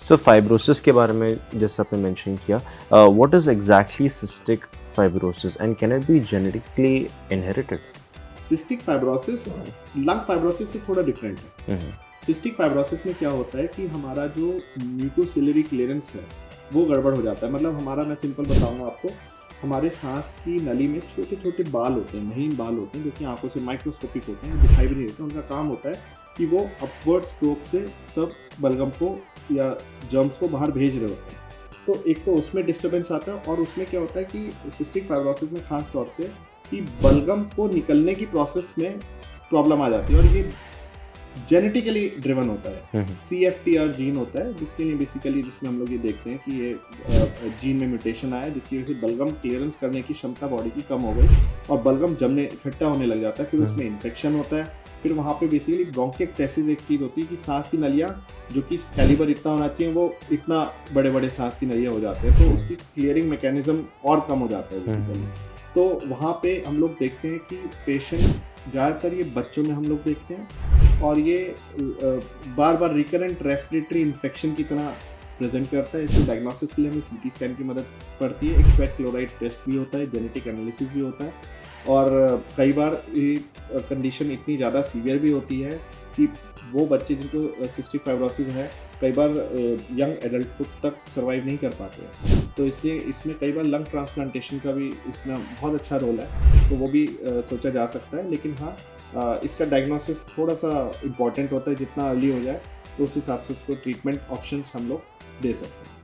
सो fibrosis के बारे में जैसे आपने मेंशन किया, what is exactly cystic fibrosis and can it be genetically inherited? Cystic fibrosis lung fibrosis से थोड़ा डिफरेंट है। सिस्टिक फाइब्रोसिस में क्या होता है कि हमारा जो म्यूकोसिलरी क्लियरेंस है वो गड़बड़ हो जाता है। मतलब हमारा, मैं सिंपल बताऊंगा आपको, हमारे सांस की नली में छोटे छोटे बाल होते हैं, महीन बाल होते हैं, जो कि आंखों से माइक्रोस्कोपिक होते हैं, दिखाई भी नहीं देते। उनका काम होता है कि वो अपवर्ड स्ट्रोक से सब बलगम को या जर्म्स को बाहर भेज रहे होते हैं। तो एक तो उसमें डिस्टर्बेंस आता है, और उसमें क्या होता है कि सिस्टिक फाइब्रोसिस में खास तौर से कि बलगम को निकलने की प्रोसेस में प्रॉब्लम आ जाती है, और ये जेनेटिकली ड्रिवन होता है। CFTR जीन होता है, जिसके लिए बेसिकली, जिसमें हम लोग ये देखते हैं कि ये जीन में म्यूटेशन आया, जिसकी वजह से बलगम क्लियरेंस करने की क्षमता बॉडी की कम हो गई और बलगम जमने इकट्ठा होने लग जाता है। फिर उसमें इन्फेक्शन होता है। फिर वहाँ पे बेसिकली ब्रोंकिएक्टेसिस एक चीज़ होती है कि सांस की नलियाँ, जो कि कैलिबर इतना होना चाहिए, वो इतना बड़े बड़े सांस की नलियाँ हो जाते हैं, तो उसकी क्लियरिंग मैकेनिज्म और कम हो जाता है बेसिकली। तो वहाँ पे हम लोग देखते हैं कि पेशेंट, ज़्यादातर ये बच्चों में हम लोग देखते हैं, और ये बार बार रिकरेंट रेस्पिरेटरी इन्फेक्शन की तरह प्रेजेंट करता है। इसको डायग्नोसिस के लिए हमें CT स्कैन की मदद पड़ती है। एक स्वेट क्लोराइड टेस्ट भी होता है, जेनेटिक एनालिसिस भी होता है, और कई बार ये कंडीशन इतनी ज़्यादा सीवियर भी होती है कि वो बच्चे जिनको सिस्टिक फाइब्रोसिस है कई बार यंग एडल्टहुड तक सर्वाइव नहीं कर पाते हैं। तो इसलिए इसमें कई बार लंग ट्रांसप्लांटेशन का भी इसमें बहुत अच्छा रोल है, तो वो भी सोचा जा सकता है। लेकिन हाँ, इसका डायग्नोसिस थोड़ा सा इम्पॉर्टेंट होता है। जितना अर्ली हो जाए तो उस हिसाब से उसको ट्रीटमेंट ऑप्शंस हम लोग दे सकते हैं।